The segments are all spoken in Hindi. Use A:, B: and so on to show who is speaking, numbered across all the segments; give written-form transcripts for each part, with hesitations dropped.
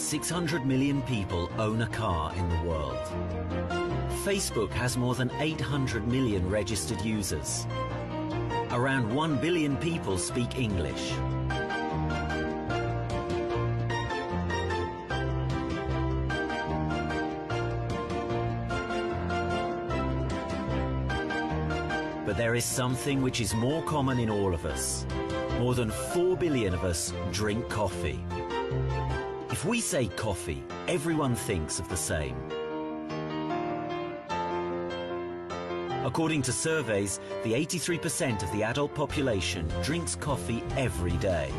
A: 600 million people own a car in the world. Facebook has more than 800 million registered users. Around 1 billion people speak English. But there is something which is more common in all of us. More than 4 billion of us drink coffee. If we say coffee, everyone thinks of the same. According to surveys, the 83% of the adult population drinks coffee every day.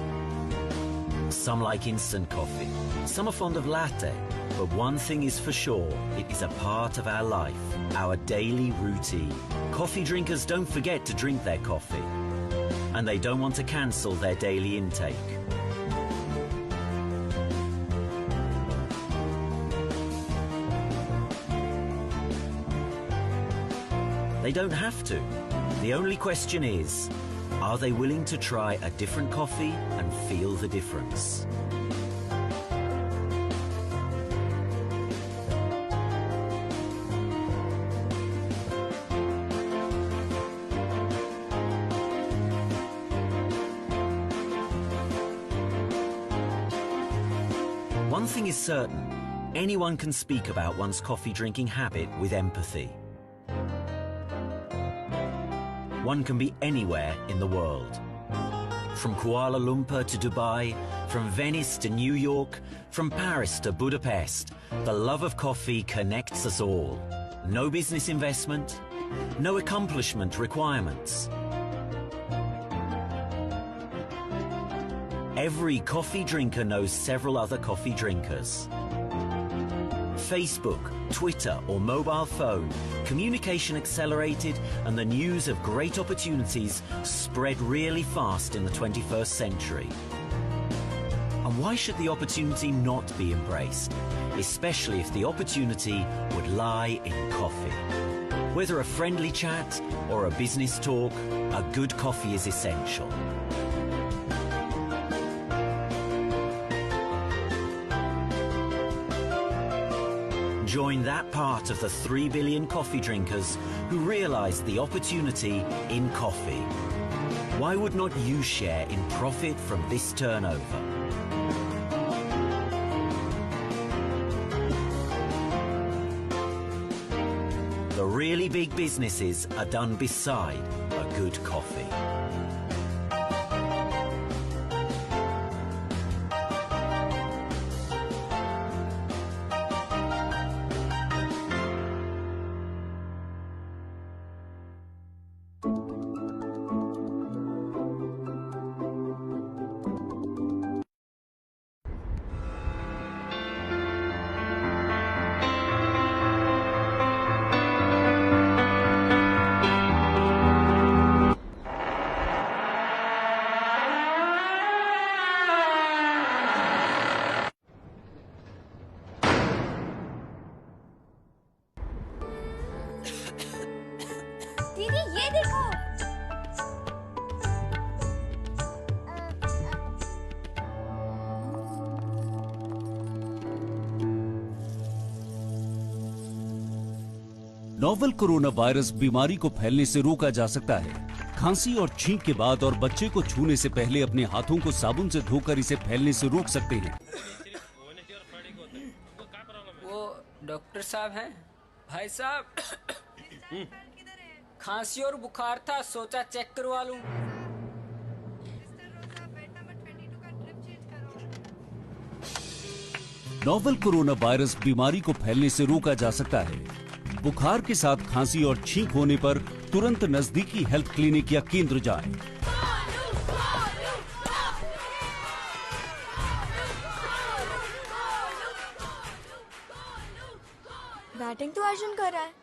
A: Some like instant coffee, some are fond of latte, but one thing is for sure, it is a part of our life, our daily routine. Coffee drinkers don't forget to drink their coffee, and they don't want to cancel their daily intake. They don't have to. The only question is, are they willing to try a different coffee and feel the difference? One thing is certain, anyone can speak about one's coffee drinking habit with empathy. One can be anywhere in the world. From Kuala Lumpur to Dubai, from Venice to New York, from Paris to Budapest, the love of coffee connects us all. No business investment, no accomplishment requirements. Every coffee drinker knows several other coffee drinkers. Facebook, Twitter or mobile phone, communication accelerated and the news of great opportunities spread really fast in the 21st century. And why should the opportunity not be embraced, especially if the opportunity would lie in coffee? Whether a friendly chat or a business talk, a good coffee is essential. Join that part of the 3 billion coffee drinkers who realize the opportunity in coffee. Why would not you share in profit from this turnover? The really big businesses are done beside a good coffee.
B: दीदी ये देखो।
C: नोवेल कोरोना वायरस बीमारी को फैलने से रोका जा सकता है। खांसी और छींक के बाद और बच्चे को छूने से पहले अपने हाथों को साबुन से धोकर इसे फैलने से रोक सकते हैं।
D: वो डॉक्टर साहब हैं? भाई साहब खांसी और बुखार था, सोचा चेक करवा लूं।
C: नोवेल कोरोना वायरस बीमारी को फैलने से रोका जा सकता है। बुखार के साथ खांसी और छींक होने पर तुरंत नजदीकी हेल्थ क्लिनिक या केंद्र जाएं।
B: बैटिंग तो अर्जुन कर रहा है,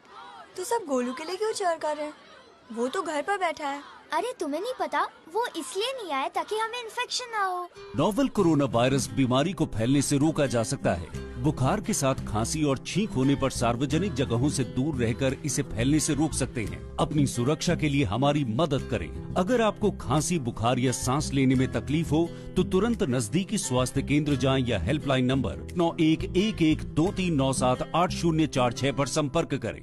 B: तो सब गोलू के लिए क्यों चीयर कर रहे हैं? वो तो घर पर बैठा है।
E: अरे तुम्हें नहीं पता, वो इसलिए नहीं आया ताकि हमें इन्फेक्शन ना हो।
C: नोवेल कोरोना वायरस बीमारी को फैलने से रोका जा सकता है। बुखार के साथ खांसी और छींक होने पर सार्वजनिक जगहों से दूर रहकर इसे फैलने से रोक सकते हैं। अपनी सुरक्षा के लिए हमारी मदद करें। अगर आपको खांसी, बुखार या सांस लेने में तकलीफ हो तो तुरंत नजदीकी स्वास्थ्य केंद्र जाएं या हेल्पलाइन नंबर 911123978046 पर संपर्क करें।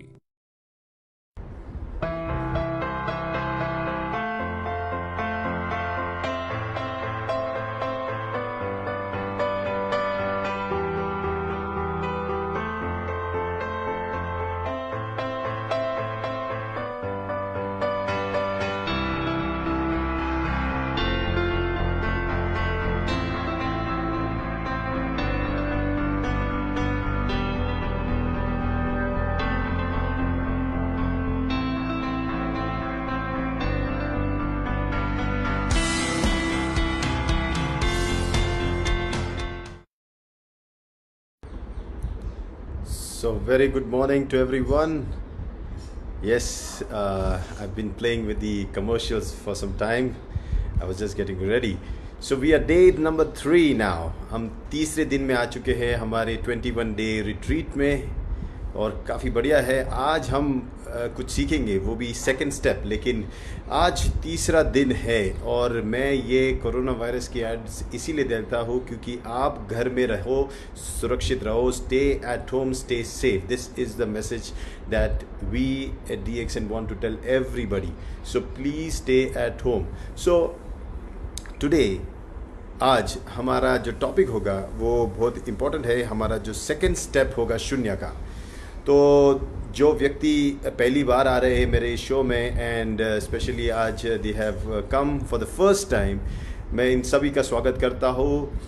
F: So very good morning to everyone. Yes, I've been playing with the commercials for some time. I was just getting ready. So we are day number 3 now. हम तीसरे दिन में आ चुके हैं हमारे 21 day retreat में और काफ़ी बढ़िया है। आज हम कुछ सीखेंगे, वो भी सेकंड स्टेप, लेकिन आज तीसरा दिन है और मैं ये कोरोना वायरस की एड्स इसीलिए देता हूँ क्योंकि आप घर में रहो, सुरक्षित रहो, stay at home, stay safe. This is the message that we at DXN want to tell everybody. So please stay at home. So today आज हमारा जो टॉपिक होगा वो बहुत इम्पोर्टेंट है. हमारा जो सेकंड स्टेप होगा शून्य का. तो जो व्यक्ति पहली बार आ रहे हैं मेरे शो में एंड स्पेशली आज they have come for the first time, मैं इन सभी का स्वागत करता हूँ.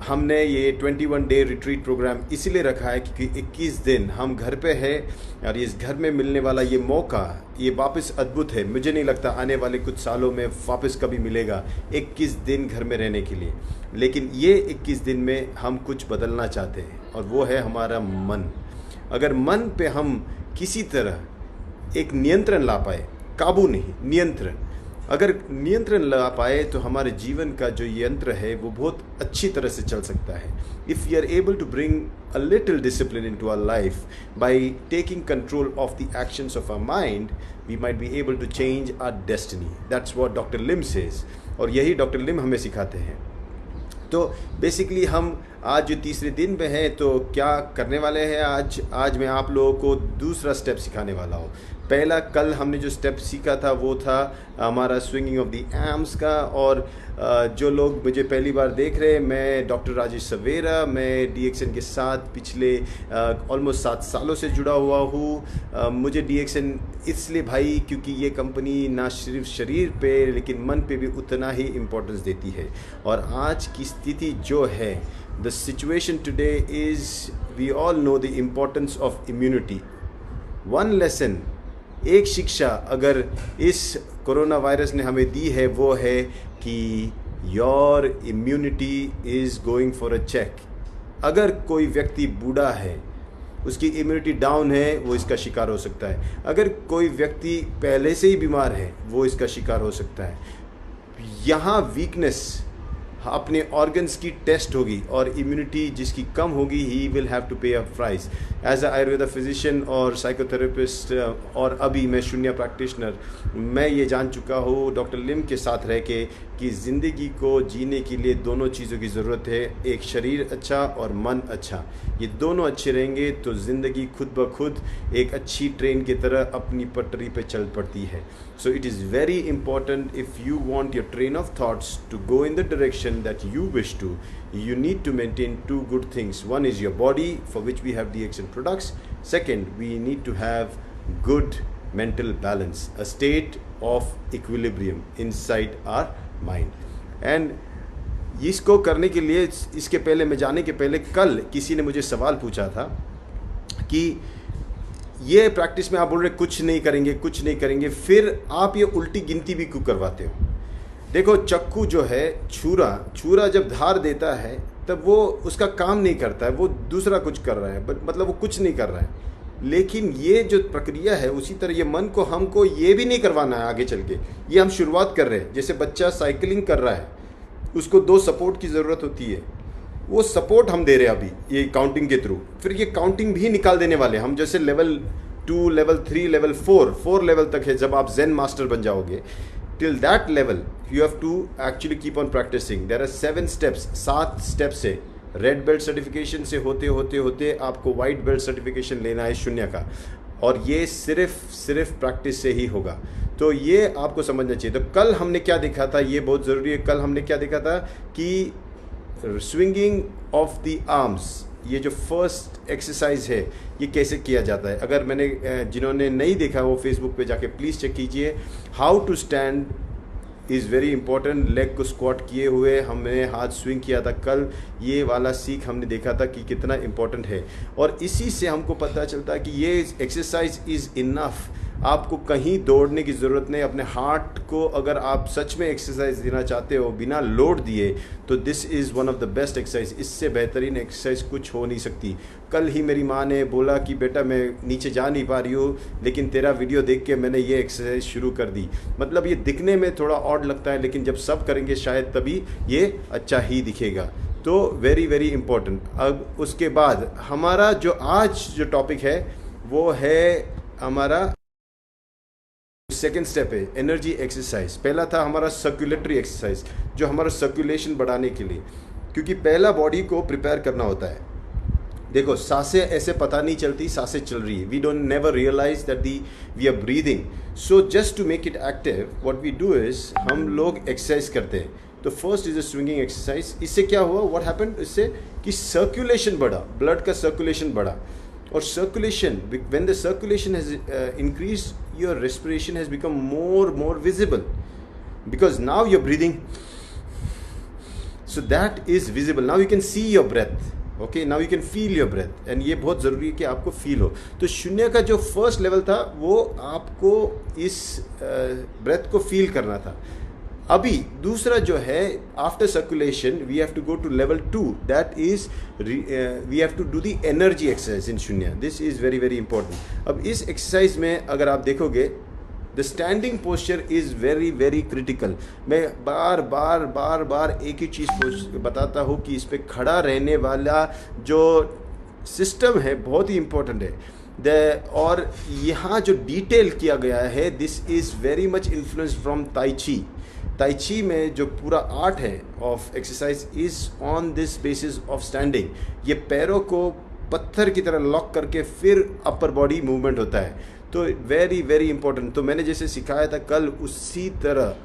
F: हमने ये 21 डे रिट्रीट प्रोग्राम इसीलिए रखा है क्योंकि 21 दिन हम घर पे हैं और इस घर में मिलने वाला ये मौका ये वापस अद्भुत है. मुझे नहीं लगता आने वाले कुछ सालों में वापस कभी मिलेगा 21 दिन घर में रहने के लिए. लेकिन ये 21 दिन में हम कुछ बदलना चाहते हैं और वो है हमारा मन. अगर मन पे हम किसी तरह एक नियंत्रण ला पाए, काबू नहीं, नियंत्रण, अगर नियंत्रण ला पाए तो हमारे जीवन का जो यंत्र है वो बहुत अच्छी तरह से चल सकता है. If you are able to bring a little discipline into our life by taking control of the actions of our mind, we might be able to change our destiny. That's what doctor Lim says और यही डॉक्टर लिम हमें सिखाते हैं. तो बेसिकली हम आज जो तीसरे दिन पे हैं तो क्या करने वाले हैं आज मैं आप लोगों को दूसरा स्टेप सिखाने वाला हूँ. पहला कल हमने जो स्टेप सीखा था वो था हमारा स्विंगिंग ऑफ द आर्म्स का. और जो लोग मुझे पहली बार देख रहे हैं, मैं डॉक्टर राजेश सवेरा, मैं DXN के साथ पिछले ऑलमोस्ट 7 सालों से जुड़ा हुआ हूँ. मुझे DXN इसलिए भाई क्योंकि ये कंपनी ना सिर्फ शरीर पे लेकिन मन पे भी उतना ही इम्पोर्टेंस देती है. और आज की स्थिति जो है, the situation today is we all know the importance of immunity. One lesson, एक शिक्षा अगर इस कोरोना वायरस ने हमें दी है वो है कि your immunity is going for a check. अगर कोई व्यक्ति बूढ़ा है, उसकी इम्यूनिटी डाउन है, वो इसका शिकार हो सकता है. अगर कोई व्यक्ति पहले से ही बीमार है वो इसका शिकार हो सकता है. यहाँ वीकनेस अपने ऑर्गन्स की टेस्ट होगी और इम्यूनिटी जिसकी कम होगी he will have to pay a price. As a Ayurveda physician और साइकोथेरेपिस्ट और अभी मैं शून्य प्रैक्टिशनर, मैं ये जान चुका हूँ डॉक्टर लिम के साथ रह के कि ज़िंदगी को जीने के लिए दोनों चीज़ों की ज़रूरत है. एक शरीर अच्छा और मन अच्छा, ये दोनों अच्छे रहेंगे तो ज़िंदगी खुद ब खुद एक अच्छी ट्रेन की तरह अपनी पटरी पे चल पड़ती है. So it is very important if you want your train of thoughts to go in the direction that you wish to, you need to maintain 2 good things. One is your body, for which we have DXN products. Second, we need to have good mental balance, a state of equilibrium inside our mind. And इसको करने के लिए, इसके पहले मैं जाने के पहले, कल किसी ने मुझे सवाल पूछा था कि ये प्रैक्टिस में आप बोल रहे कुछ नहीं करेंगे, फिर आप ये उल्टी गिनती भी क्यों करवाते हो. देखो, चक्कू जो है, छुरा जब धार देता है तब वो उसका काम नहीं करता है, वो दूसरा कुछ कर रहा है, मतलब वो कुछ नहीं कर रहा है. लेकिन ये जो प्रक्रिया है उसी तरह ये मन को हमको ये भी नहीं करवाना है आगे चल के. ये हम शुरुआत कर रहे हैं. जैसे बच्चा साइकिलिंग कर रहा है, उसको 2 सपोर्ट की ज़रूरत होती है. वो सपोर्ट हम दे रहे हैं अभी ये काउंटिंग के थ्रू, फिर ये काउंटिंग भी निकाल देने वाले हम, जैसे लेवल 2, लेवल 3, लेवल 4 लेवल तक है जब आप जेन मास्टर बन जाओगे. Till that level you have to actually keep on practising. There are 7 steps, 7 steps है. रेड बेल्ट सर्टिफिकेशन से होते होते होते आपको वाइट बेल्ट सर्टिफिकेशन लेना है शून्य का, और ये सिर्फ प्रैक्टिस से ही होगा. तो ये आपको समझना चाहिए. तो कल हमने क्या देखा था, ये बहुत ज़रूरी है. कल हमने क्या देखा था कि स्विंगिंग ऑफ द आर्म्स, ये जो फर्स्ट एक्सरसाइज है ये कैसे किया जाता है. अगर मैंने जिन्होंने नहीं देखा वो फेसबुक पे जाके प्लीज़ चेक कीजिए. How to stand is very important. Leg को स्क्वाट किए हुए हमने हाथ स्विंग किया था कल, ये वाला सीख हमने देखा था कि कितना इंपॉर्टेंट है. और इसी से हमको पता चलता है कि ये एक्सरसाइज इज़ इनफ. आपको कहीं दौड़ने की ज़रूरत नहीं. अपने हार्ट को अगर आप सच में एक्सरसाइज देना चाहते हो बिना लोड दिए, तो this is one of the best exercise. इससे बेहतरीन एक्सरसाइज कुछ हो नहीं सकती. कल ही मेरी माँ ने बोला कि बेटा मैं नीचे जा नहीं पा रही हूँ, लेकिन तेरा वीडियो देख के मैंने ये एक्सरसाइज शुरू कर दी. मतलब ये दिखने में थोड़ा ऑड लगता है, लेकिन जब सब करेंगे शायद तभी ये अच्छा ही दिखेगा. तो वेरी वेरी इंपॉर्टेंट. अब उसके बाद हमारा जो आज जो टॉपिक है वो है हमारा सेकेंड स्टेप है एनर्जी एक्सरसाइज. पहला था हमारा सर्कुलेटरी एक्सरसाइज, जो हमारा सर्कुलेशन बढ़ाने के लिए, क्योंकि पहला बॉडी को प्रिपेयर करना होता है. देखो सांसें ऐसे पता नहीं चलती सांसें चल रही है. We don't never realise that we are breathing. So just to make it active what we do is हम लोग एक्सरसाइज करते हैं. तो first is a swinging exercise. इससे क्या हुआ, व्हाट हैपेंड, इससे कि सर्कुलेशन बढ़ा, ब्लड का सर्कुलेशन बढ़ा. और circulation, when the circulation has increased, your respiration has become more visible, because now you're breathing, so that is visible. Now you can see your breath. Okay, now you can feel your breath, and ये बहुत ज़रूरी है कि आपको फील हो. तो शून्य का जो फर्स्ट लेवल था वो आपको इस ब्रेथ को फील करना था. अभी दूसरा जो है after circulation we have to go to level 2, that is we have to do the energy exercise in Shoonya. This is very very important. अब इस एक्सरसाइज में अगर आप देखोगे the standing posture is very very critical. मैं बार बार बार बार एक ही चीज़ बताता हूँ कि इस पर खड़ा रहने वाला जो सिस्टम है बहुत ही इंपॉर्टेंट है. और यहाँ जो डिटेल किया गया है this is very much influenced from ताई ची में जो पूरा आर्ट है of exercise is on this basis of standing. ये पैरों को पत्थर की तरह लॉक करके फिर अपर बॉडी मूवमेंट होता है. तो वेरी वेरी इंपॉर्टेंट. तो मैंने जैसे सिखाया था कल उसी तरह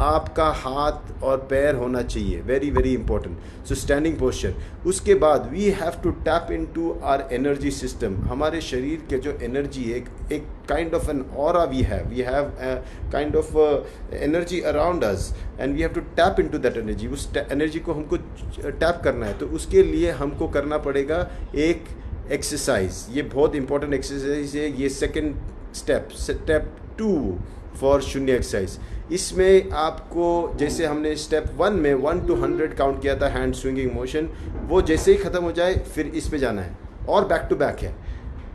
F: आपका हाथ और पैर होना चाहिए. Very very important. So standing posture. उसके बाद we have to tap into our energy system. हमारे शरीर के जो एनर्जी है, एक kind of an aura we have kind of energy around us, and we have to tap into that energy. उस एनर्जी को हमको टैप करना है. तो उसके लिए हमको करना पड़ेगा एक एक्सरसाइज. ये बहुत इंपॉर्टेंट एक्सरसाइज है. ये सेकेंड स्टेप 2 फॉर शून्य एक्सरसाइज. इसमें आपको जैसे हमने स्टेप 1 में 1 to 100 काउंट किया था हैंड स्विंगिंग मोशन, वो जैसे ही ख़त्म हो जाए फिर इस पे जाना है और बैक टू बैक है.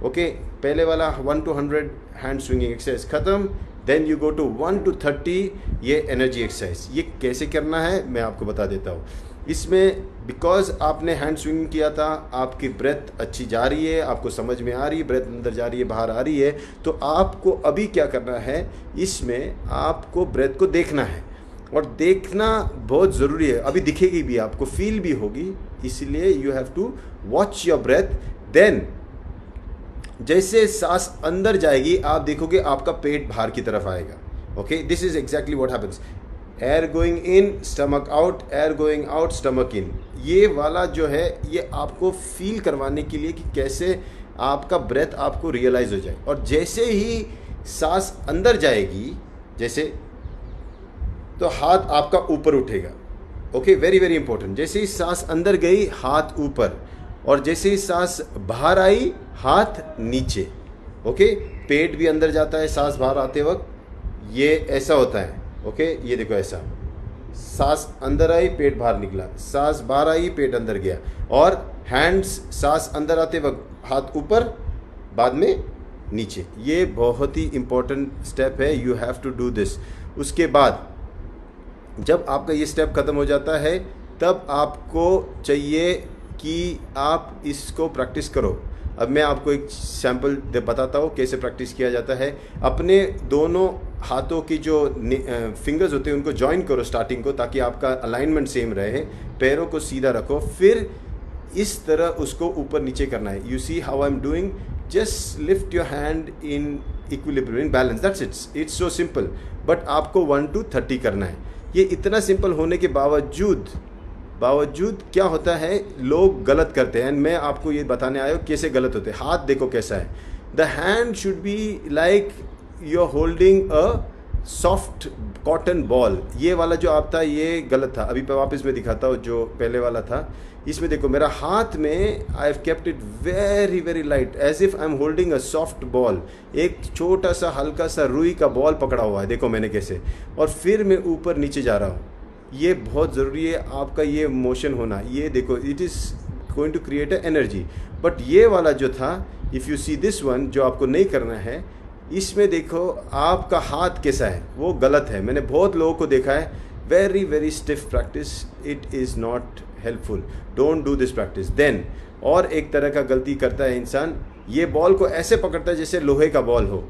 F: ओके, पहले वाला 1 to 100 हैंड स्विंगिंग एक्सरसाइज ख़त्म, then you go to 1 to 30 ये एनर्जी एक्सरसाइज. ये कैसे करना है मैं आपको बता देता हूँ. इसमें बिकॉज आपने हैंड स्विंगिंग किया था, आपकी ब्रेथ अच्छी जा रही है, आपको समझ में आ रही है, ब्रेथ अंदर जा रही है बाहर आ रही है. तो आपको अभी क्या करना है, इसमें आपको ब्रेथ को देखना है, और देखना बहुत ज़रूरी है. अभी दिखेगी भी, आपको फील भी होगी, इसलिए you have to watch your breath. Then जैसे सांस अंदर जाएगी आप देखोगे आपका पेट बाहर की तरफ आएगा. Okay, this is exactly what happens. Air going in, stomach out, air going out, stomach इन. ये वाला जो है ये आपको फील करवाने के लिए कि कैसे आपका ब्रेथ आपको रियलाइज हो जाए. और जैसे ही सांस अंदर जाएगी जैसे, तो हाथ आपका ऊपर उठेगा. Okay, very very important. जैसे ही सांस अंदर गई हाथ ऊपर, और जैसे ही सांस बाहर आई हाथ नीचे. ओके, पेट भी अंदर जाता है सांस बाहर आते वक्त, ये ऐसा होता है. ओके, ये देखो ऐसा, सांस अंदर आई पेट बाहर निकला, सांस बाहर आई पेट अंदर गया. और हैंड्स सांस अंदर आते वक्त हाथ ऊपर, बाद में नीचे. ये बहुत ही इंपॉर्टेंट स्टेप है. You have to do this. उसके बाद जब आपका ये स्टेप ख़त्म हो जाता है तब आपको चाहिए कि आप इसको प्रैक्टिस करो। अब मैं आपको एक सैम्पल बताता हूँ कैसे प्रैक्टिस किया जाता है। अपने दोनों हाथों की जो फिंगर्स होते हैं उनको जॉइन करो स्टार्टिंग को, ताकि आपका अलाइनमेंट सेम रहे। पैरों को सीधा रखो, फिर इस तरह उसको ऊपर नीचे करना है। You see how I am doing, just lift your hand in equilibrium, in balance, that's it's so simple. But आपको 1 to 30 करना है। ये इतना सिंपल होने के बावजूद क्या होता है, लोग गलत करते हैं। मैं आपको ये बताने आया हूँ कैसे गलत होते हैं। हाथ देखो कैसा है, the hand should be like you are holding a soft cotton ball. ये वाला जो आप था ये गलत था। अभी वापस मैं दिखाता हूँ जो पहले वाला था। इसमें देखो मेरा हाथ में I have kept it very very light, as if I am holding a soft ball. एक छोटा सा हल्का सा रुई का बॉल पकड़ा हुआ है, देखो मैंने कैसे, और फिर मैं ऊपर नीचे जा रहा हूँ। ये बहुत ज़रूरी है आपका ये मोशन होना। ये देखो it is going to create a energy. But ये वाला जो था, if you see this one, जो आपको नहीं करना है, इसमें देखो आपका हाथ कैसा है, वो गलत है। मैंने बहुत लोगों को देखा है, very very stiff practice, it is not helpful. Don't do this practice. Then और एक तरह का गलती करता है इंसान, ये बॉल को ऐसे पकड़ता है जैसे लोहे का बॉल हो,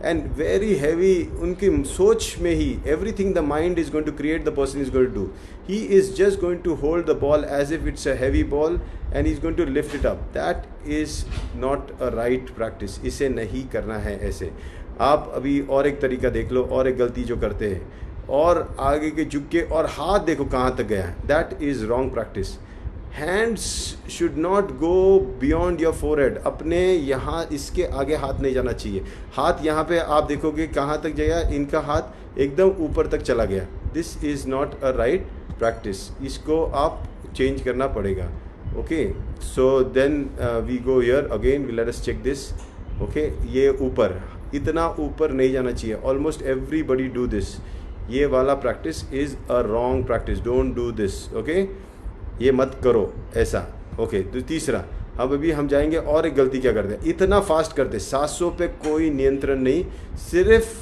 F: एंड वेरी हैवी। उनकी सोच में ही everything the mind is going to create, the person is going to do. He is just going to hold the ball as if it's a heavy ball and is going to lift it up. That is not a right practice. इसे नहीं करना है ऐसे। आप अभी और एक तरीका देख लो, और एक गलती जो करते हैं, और आगे के झुक के और हाथ देखो कहाँ तक गया है, that is wrong practice. Hands should not go beyond your forehead. अपने यहाँ इसके आगे हाथ नहीं जाना चाहिए। हाथ यहाँ पे आप देखोगे कहाँ तक गया, इनका हाथ एकदम ऊपर तक चला गया। This is not a right practice. इसको आप चेंज करना पड़ेगा। Okay, so then we go here again, we let us check this. Okay, ये ऊपर, इतना ऊपर नहीं जाना चाहिए। Almost everybody do this. ये वाला practice is a wrong practice. Don't do this. Okay, ये मत करो ऐसा। ओके, तो तीसरा, अब अभी हम जाएंगे और एक गलती क्या करते हैं, इतना फास्ट करते, सांसों पे कोई नियंत्रण नहीं, सिर्फ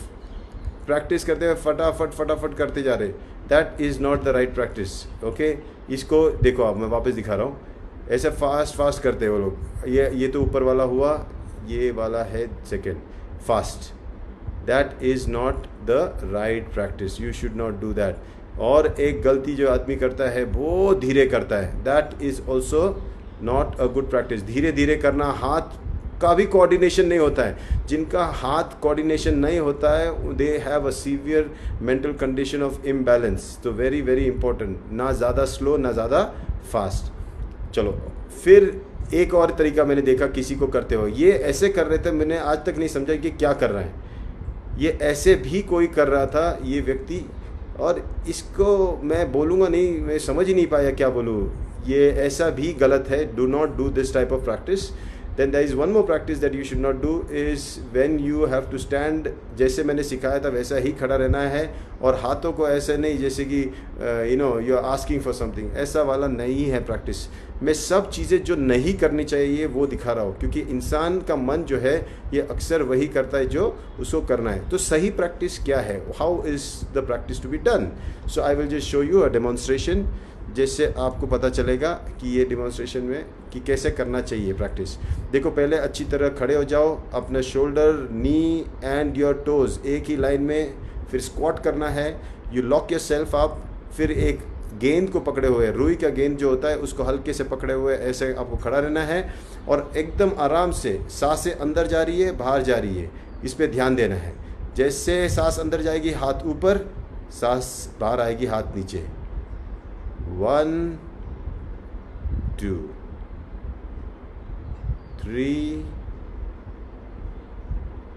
F: प्रैक्टिस करते हुए फटाफट करते जा रहे। That is not the right practice. Okay, इसको देखो, आप मैं वापस दिखा रहा हूँ, ऐसे फास्ट करते हैं वो लोग। ये तो ऊपर वाला हुआ, ये वाला है second, fast. That is not the right practice. You should not do that. और एक गलती जो आदमी करता है वो धीरे करता है, that is also not a good practice. धीरे धीरे करना, हाथ का भी कोऑर्डिनेशन नहीं होता है। जिनका हाथ कोऑर्डिनेशन नहीं होता है, they have a severe mental condition of imbalance. तो वेरी वेरी इंपॉर्टेंट, ना ज़्यादा स्लो ना ज़्यादा फास्ट। चलो, फिर एक और तरीका मैंने देखा किसी को करते हुए, ये ऐसे कर रहे थे, मैंने आज तक नहीं समझा कि क्या कर रहा है। ये ऐसे भी कोई कर रहा था ये व्यक्ति, और इसको मैं बोलूँगा नहीं, मैं समझ ही नहीं पाया क्या बोलूँ। ये ऐसा भी गलत है। Do not do this type of practice. Then there is one more practice that you should not do is when you have to stand. जैसे मैंने सिखाया था वैसा ही खड़ा रहना है, और हाथों को ऐसे नहीं जैसे कि you are asking for something, ऐसा वाला नहीं है प्रैक्टिस। मैं सब चीज़ें जो नहीं करनी चाहिए वो दिखा रहा हूँ, क्योंकि इंसान का मन जो है ये अक्सर वही करता है जो उसको करना है। तो सही प्रैक्टिस क्या है, how is the practice to be done. So I will just show you a demonstration, जिससे आपको पता चलेगा कि ये डेमोन्स्ट्रेशन में कि कैसे करना चाहिए प्रैक्टिस। देखो, पहले अच्छी तरह खड़े हो जाओ, अपना shoulder, knee and your toes एक ही लाइन में, फिर स्क्वाट करना है। You lock your self up, फिर एक गेंद को पकड़े हुए, रुई का गेंद जो होता है उसको हल्के से पकड़े हुए ऐसे आपको खड़ा रहना है, और एकदम आराम से सांसें अंदर जा रही है बाहर जा रही है, इस पर ध्यान देना है। जैसे सांस अंदर जाएगी हाथ ऊपर, सांस बाहर आएगी हाथ नीचे। 1 2 3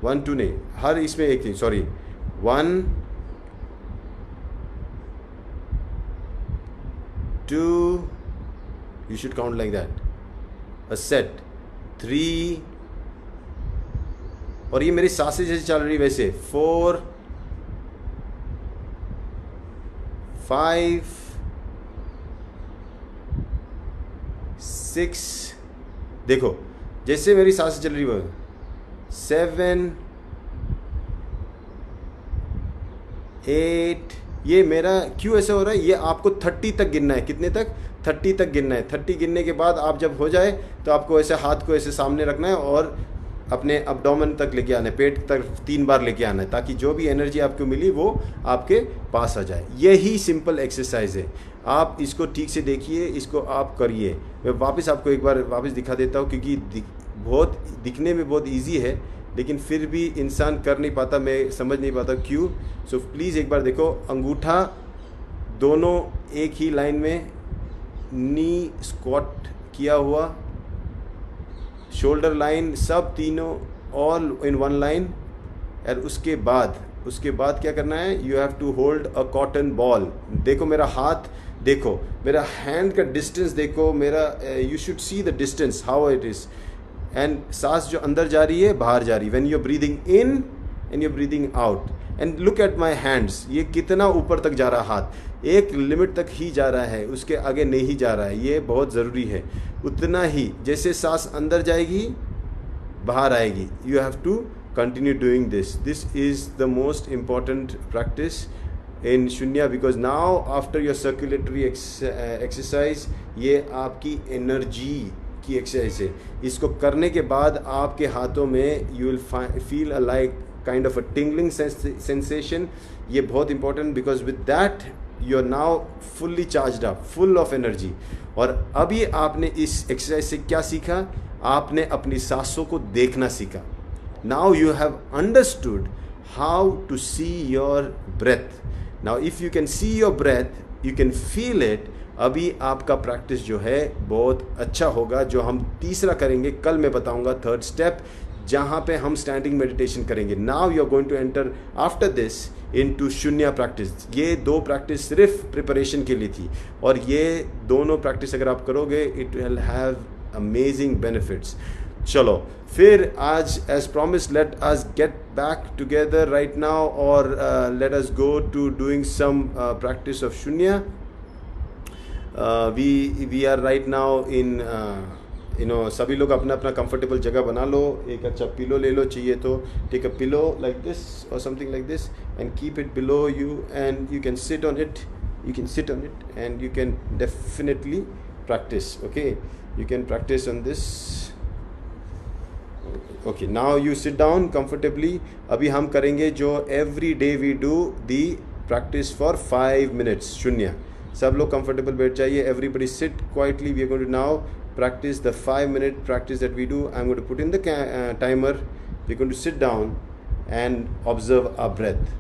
F: 1 2 नहीं, हर इसमें एक थी, sorry, 1 2, you should count like that, a set, 3, और ये मेरी सांसें जैसे चल रही वैसे, 4 5 6, देखो जैसे मेरी सांसें चल रही वो, 7 8 ये मेरा क्यों ऐसा हो रहा है, ये आपको 30 तक गिनना है। कितने तक? 30 तक गिनना है। 30 गिनने के बाद आप जब हो जाए तो आपको ऐसे हाथ को ऐसे सामने रखना है और अपने अब्डोमेन तक लेके आना है, पेट तक 3 बार लेके आना है, ताकि जो भी एनर्जी आपको मिली वो आपके पास आ जाए। यही सिंपल एक्सरसाइज है। आप इसको ठीक से देखिए, इसको आप करिए। मैं वापस आपको एक बार वापस दिखा देता हूँ, क्योंकि दिखने में बहुत ईजी है, लेकिन फिर भी इंसान कर नहीं पाता, मैं समझ नहीं पाता क्यों। सो प्लीज़ एक बार देखो, अंगूठा दोनों एक ही लाइन में, नी स्क्वाट किया हुआ, शोल्डर लाइन, सब तीनों ऑल इन वन लाइन। और उसके बाद क्या करना है, you have to hold a cotton ball. देखो मेरा हाथ, देखो मेरा हैंड का डिस्टेंस, देखो मेरा, you should see the distance how it is. And सांस जो अंदर जा रही है बाहर जा रही है, when you are breathing in and you are breathing out. And look at my hands, ये कितना ऊपर तक जा रहा है हाथ, एक लिमिट तक ही जा रहा है, उसके आगे नहीं जा रहा है। ये बहुत ज़रूरी है। उतना ही जैसे सांस अंदर जाएगी बाहर आएगी, you have to continue doing this. This is the most important practice in Shoonya, because now after your circulatory exercise, ये आपकी एनर्जी की एक्सरसाइज है। इसको करने के बाद आपके हाथों में you will feel a like kind of a tingling sensation. ये बहुत important, because with that you are now fully charged up, full of energy. और अभी आपने इस एक्सरसाइज से क्या सीखा? आपने अपनी सांसों को देखना सीखा। Now you have understood how to see your breath. Now if you can see your breath, you can feel it. अभी आपका प्रैक्टिस जो है बहुत अच्छा होगा। जो हम तीसरा करेंगे कल, मैं बताऊंगा थर्ड स्टेप, जहाँ पे हम स्टैंडिंग मेडिटेशन करेंगे। Now you are going to enter after this into shunya practice. ये 2 प्रैक्टिस सिर्फ प्रिपरेशन के लिए थी, और ये दोनों प्रैक्टिस अगर आप करोगे, it will have amazing benefits. चलो फिर आज, as promise, let us get back together right now, और let us go to doing some practice of Shoonya. We are right now in, सभी लोग अपना अपना कंफर्टेबल जगह बना लो। एक अच्छा पिलो ले लो, चाहिए तो take a pillow like this और something like this, and keep it below you, and you can sit on it, and you can definitely practice. Okay, you can practice on this. Okay, now you sit down comfortably. अभी हम करेंगे जो every day we do the practice for 5 minutes Shoonya. सब लोग कंफर्टेबल बैठ जाइए, everybody sit quietly. We are going to now practice the 5-minute practice that we do. I'm going to put in the timer. We're going to sit down and observe our breath.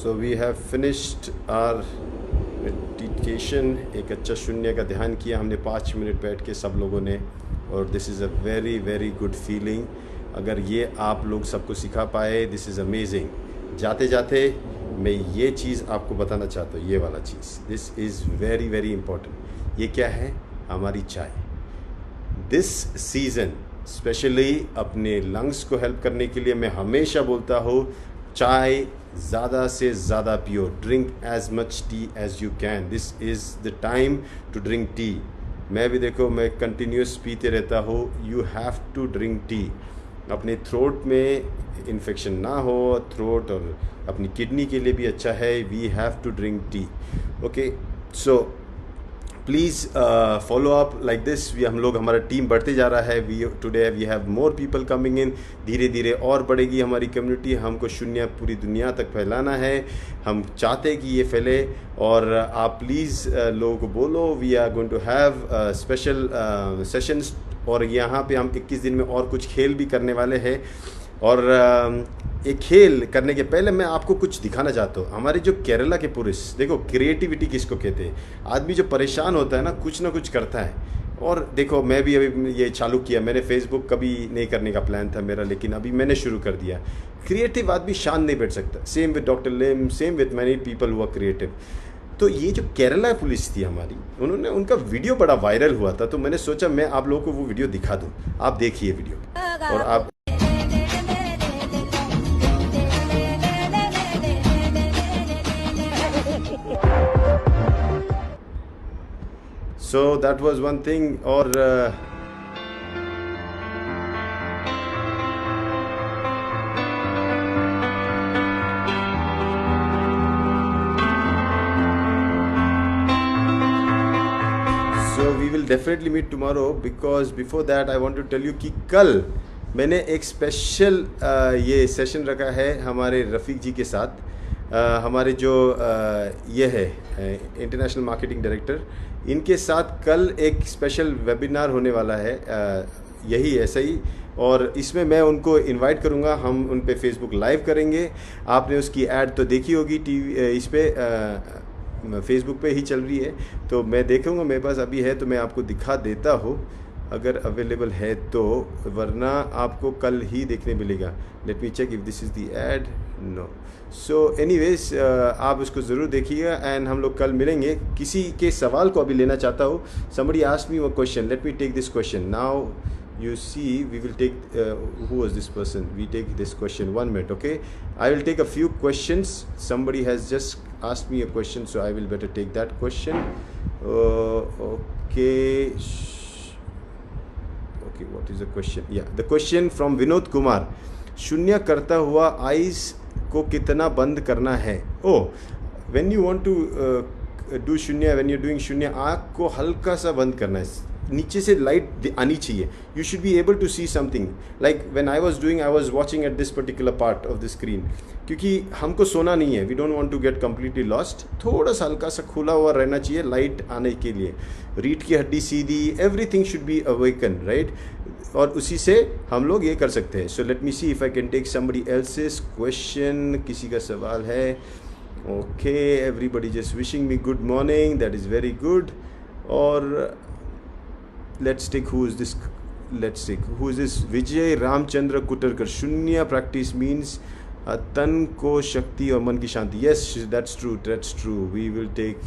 F: So we have finished our meditation. एक अच्छा शून्य का ध्यान किया हमने 5 मिनट बैठ के सब लोगों ने, और this is a very very good feeling. अगर ये आप लोग सबको सिखा पाए, दिस इज़ अमेजिंग. जाते जाते मैं ये चीज़ आपको बताना चाहता हूँ, ये वाला चीज़, this is very very important. ये क्या है? हमारी चाय. दिस सीज़न स्पेशली अपने लंग्स को हेल्प करने के लिए मैं हमेशा बोलता हूँ, चाय ज़्यादा से ज़्यादा पियो. Drink as much tea as you can. This is the time to drink tea. मैं भी देखो, मैं कंटिन्यूस पीते रहता हूँ. You have to drink tea. अपने थ्रोट में इन्फेक्शन ना हो, थ्रोट और अपनी किडनी के लिए भी अच्छा है. We have to drink tea. Okay, so please follow up like this. हम लोग, हमारा टीम बढ़ते जा रहा है. Today we have more people coming in. धीरे धीरे और बढ़ेगी हमारी कम्युनिटी. हमको शून्य पूरी दुनिया तक फैलाना है. हम चाहते हैं कि ये फैले, और आप प्लीज़ लोगों को बोलो. We are going to have special sessions, और यहाँ पे हम 21 दिन में और कुछ खेल भी करने वाले हैं. और एक खेल करने के पहले मैं आपको कुछ दिखाना चाहता हूँ. हमारे जो केरला के पुरुष, देखो क्रिएटिविटी किसको कहते हैं. आदमी जो परेशान होता है ना कुछ करता है. और देखो, मैं भी अभी ये चालू किया. मैंने फेसबुक कभी नहीं करने का प्लान था मेरा, लेकिन अभी मैंने शुरू कर दिया. क्रिएटिव आदमी शांत नहीं बैठ सकता. Same with doctor Lim, same with many people who are creative. तो ये जो केरला पुलिस थी हमारी, उन्होंने, उनका वीडियो बड़ा वायरल हुआ था. तो मैंने सोचा मैं आप लोगों को वो वीडियो दिखा दूँ. आप देखिए वीडियो, और आप so that was one thing. और so we will definitely meet tomorrow, because before that I want to tell you कि कल मैंने एक स्पेशल ये सेशन रखा है हमारे रफ़ीक जी के साथ. हमारे जो ये है इंटरनेशनल मार्केटिंग डायरेक्टर, इनके साथ कल एक स्पेशल वेबिनार होने वाला है. यही ऐसा ही, और इसमें मैं उनको इनवाइट करूंगा. हम उन पे फेसबुक लाइव करेंगे. आपने उसकी ऐड तो देखी होगी टीवी, इस पे फेसबुक पे ही चल रही है. तो मैं देखूंगा, मेरे पास अभी है तो मैं आपको दिखा देता हूँ अगर अवेलेबल है तो, वरना आपको कल ही देखने मिलेगा. Let me check if this is the ad. No. So anyways, आप उसको ज़रूर देखिएगा. एंड हम लोग कल मिलेंगे. किसी के सवाल को अभी लेना चाहता हूँ. somebody asked me a question. let me take this question now. You see, we will take who was this person. We take this question 1 minute. Okay, I will take a few questions. Somebody has just asked me a question, so I will better take that question. Okay, what is the question? Yeah, the question from Vinod Kumar. शून्य करता हुआ आइज़ को कितना बंद करना है? when you want to do शून्य, when you're doing शून्य, आँख को हल्का सा बंद करना है. नीचे से लाइट आनी चाहिए. You should be able to see something. Like when I was doing, I was watching at this particular part of the screen, क्योंकि हमको सोना नहीं है. We don't want to get completely lost. थोड़ा सा हल्का सा खुला हुआ रहना चाहिए लाइट आने के लिए. रीढ़ की हड्डी सीधी, everything should be awaken, right. और उसी से हम लोग ये कर सकते हैं. So let me see if I can take somebody else's question. किसी का सवाल है? Okay, everybody just wishing me good morning. That is very good. और let's take who is this. Vijay Ramchandra Kutarkar. शून्य practice means तन को शक्ति और मन की शांति. Yes, that's true. We will take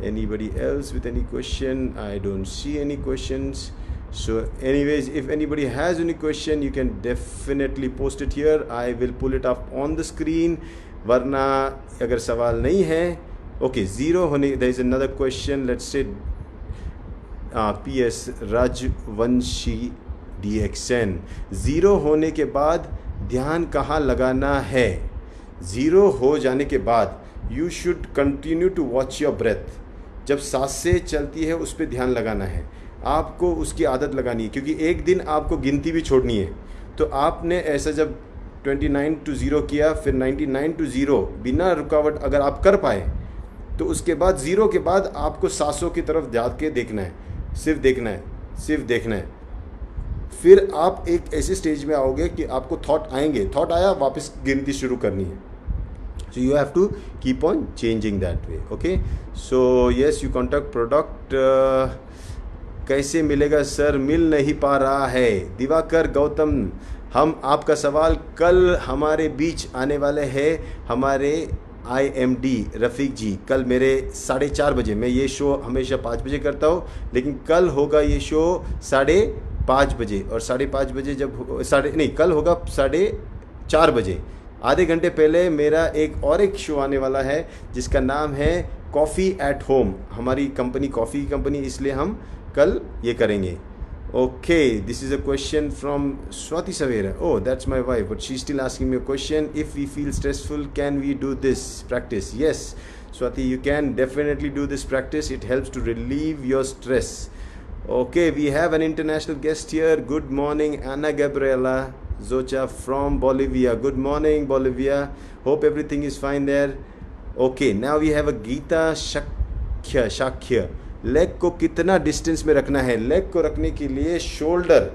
F: anybody else with any question. I don't see any questions. So anyways, if anybody has any question, you can definitely post it here. I will pull it up on the screen. वरना अगर सवाल नहीं है, okay, zero होने, there is another question. Let's say PS Rajvanshi DXN. Zero होने के बाद ध्यान कहाँ लगाना है? ज़ीरो हो जाने के बाद you should continue to watch your breath. जब सांसें चलती है उस पर ध्यान लगाना है. आपको उसकी आदत लगानी है, क्योंकि एक दिन आपको गिनती भी छोड़नी है. तो आपने ऐसा जब 29 to 0 किया, फिर 99 to 0 बिना रुकावट अगर आप कर पाए, तो उसके बाद ज़ीरो के बाद आपको सांसों की तरफ ध्यान के देखना है. सिर्फ देखना है. फिर आप एक ऐसे स्टेज में आओगे कि आपको थॉट आएंगे. थॉट आया, वापस गिनती शुरू करनी है. So you have to keep on changing that way. Okay, so yes, you contact product. कैसे मिलेगा सर, मिल नहीं पा रहा है. दिवाकर गौतम, हम आपका सवाल, कल हमारे बीच आने वाले हैं हमारे IMD रफ़ीक जी. कल मेरे 4:30 बजे, मैं ये शो हमेशा 5 बजे करता हूँ, लेकिन कल होगा ये शो 5:30 बजे. और 5:30 बजे कल होगा 4:30 बजे. आधे घंटे पहले मेरा एक शो आने वाला है जिसका नाम है कॉफ़ी एट होम. हमारी कंपनी कॉफ़ी की कंपनी, इसलिए हम कल ये करेंगे. Okay, this is a question from Swati Savera. Oh, that's my wife, but she's still asking me a question. If we feel stressful, can we do this practice? Yes, Swati, you can definitely do this practice. It helps to relieve your stress. Okay, we have an international guest here. Good morning, Ana Gabriela Zocha from Bolivia. Good morning, Bolivia. Hope everything is fine there. Okay, now we have a Geeta Shakya. Leg को कितना डिस्टेंस में रखना है? लेग को रखने के लिए शोल्डर,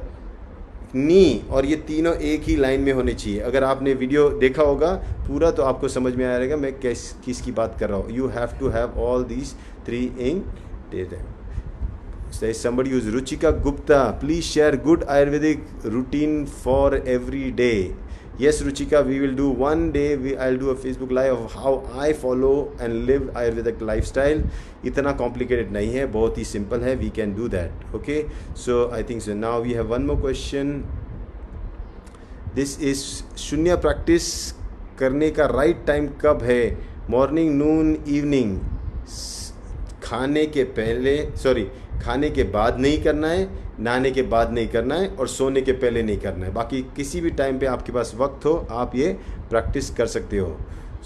F: नी और ये तीनों एक ही लाइन में होने चाहिए. अगर आपने वीडियो देखा होगा पूरा तो आपको समझ में आएगा मैं किसकी बात कर रहा हूँ. You have to have all these 3 in data. There is somebody who is Ruchika Gupta. Please share good Ayurvedic routine for every day. Yes, Ruchika, we will do one day. I'll do a Facebook live of how I follow and live Ayurvedic lifestyle. इतना complicated नहीं है, बहुत ही simple है. We can do that. Okay. So I think so. Now we have one more question. This is शून्य practice करने का right time कब है? Morning, noon, evening. खाने के बाद नहीं करना है, नहाने के बाद नहीं करना है और सोने के पहले नहीं करना है. बाकी किसी भी टाइम पे आपके पास वक्त हो आप ये प्रैक्टिस कर सकते हो.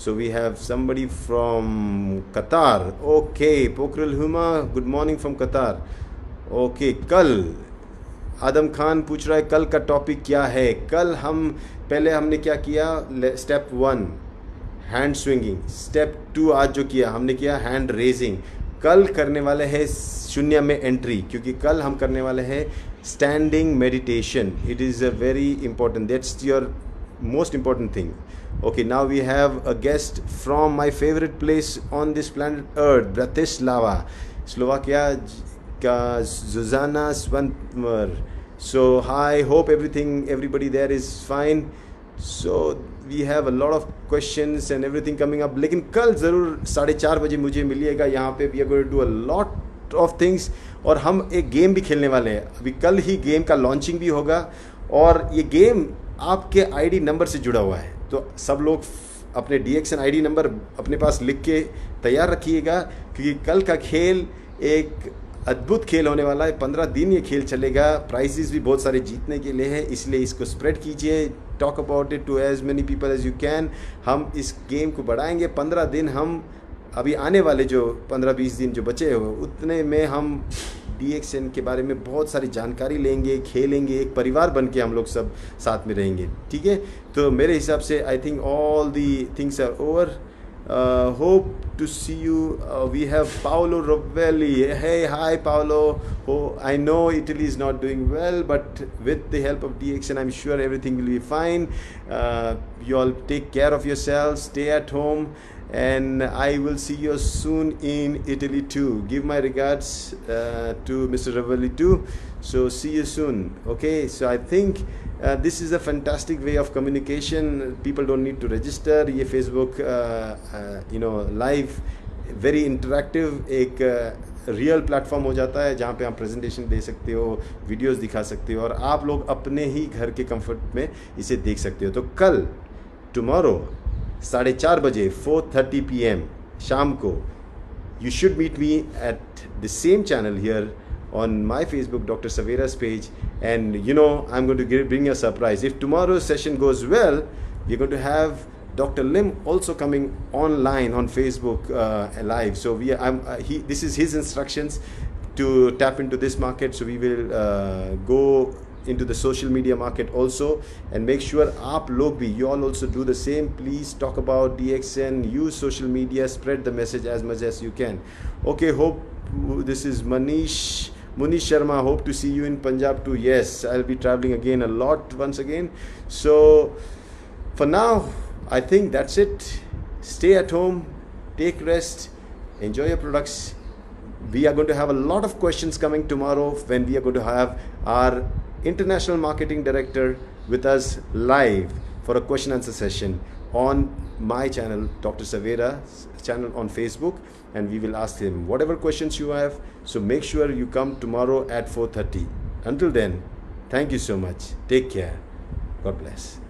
F: So we have somebody from Qatar. Okay, Pokhrel Huma, good morning from Qatar. Okay, कल आदम खान पूछ रहा है कल का टॉपिक क्या है. कल हमने क्या किया? Step 1 hand swinging. स्टेप 2 आज जो किया हमने किया हैंड रेजिंग. कल करने वाले हैं शून्य में एंट्री, क्योंकि कल हम करने वाले हैं standing meditation. It is a very important, that's your most important thing. Okay, now we have a guest from my favourite place on this planet earth, Bratislava, Slovakia का Zuzana Swantmer. So I hope everybody there is fine. So we have a lot of questions and everything coming up. लेकिन कल ज़रूर 4:30 बजे मुझे मिलिएगा यहाँ पे. We are going to do a lot of things और हम एक गेम भी खेलने वाले हैं. अभी कल ही गेम का लॉन्चिंग भी होगा और ये गेम आपके ID नंबर से जुड़ा हुआ है. तो सब लोग अपने DXN ID नंबर अपने पास लिख के तैयार रखिएगा, क्योंकि कल का खेल एक अद्भुत खेल होने वाला है. 15 दिन ये खेल चलेगा. प्राइजेस भी बहुत सारे जीतने के लिए है, इसलिए इसको स्प्रेड कीजिए. Talk about it to as many people as you can. हम इस गेम को बढ़ाएंगे. 15 दिन हम अभी आने वाले जो 15-20 दिन जो बचे हो उतने में हम DXN के बारे में बहुत सारी जानकारी लेंगे, खेलेंगे. एक परिवार बन के हम लोग सब साथ में रहेंगे. ठीक है, तो मेरे हिसाब से I think all the things are over. Hope to see you. We have Paolo Rovelli. Hey, hi Paolo. Oh, I know Italy is not doing well, but with the help of DXN, I'm sure everything will be fine. You all take care of yourselves, stay at home, and I will see you soon in Italy too. Give my regards to Mr. Rovelli too. So see you soon. Okay, so I think this is a fantastic way of communication. People don't need to register. ये Facebook live very interactive एक रियल प्लेटफॉर्म हो जाता है जहाँ पे आप प्रेजेंटेशन दे सकते हो, वीडियोस दिखा सकते हो और आप लोग अपने ही घर के कंफर्ट में इसे देख सकते हो. तो कल टुमारो 4:30 बजे 4:30 PM शाम को you should meet me at the same channel here on my Facebook Dr. Savera's page, and I'm going to bring you a surprise. If tomorrow's session goes well, we're going to have Dr. Lim also coming online on Facebook live. So this is his instructions to tap into this market. So we will go into the social media market also, and make sure you all also do the same. Please talk about DXN, use social media, spread the message as much as you can. Okay, hope this is Munish Sharma. Hope to see you in Punjab too. Yes, I'll be traveling again a lot once again. So for now I think that's it. stay at home, take rest, enjoy your products. We are going to have a lot of questions coming tomorrow when we are going to have our International Marketing Director with us live for a question answer session on my channel, Dr. Savera's channel on Facebook, and we will ask him whatever questions you have. So make sure you come tomorrow at 4:30. Until then, thank you so much. Take care. God bless.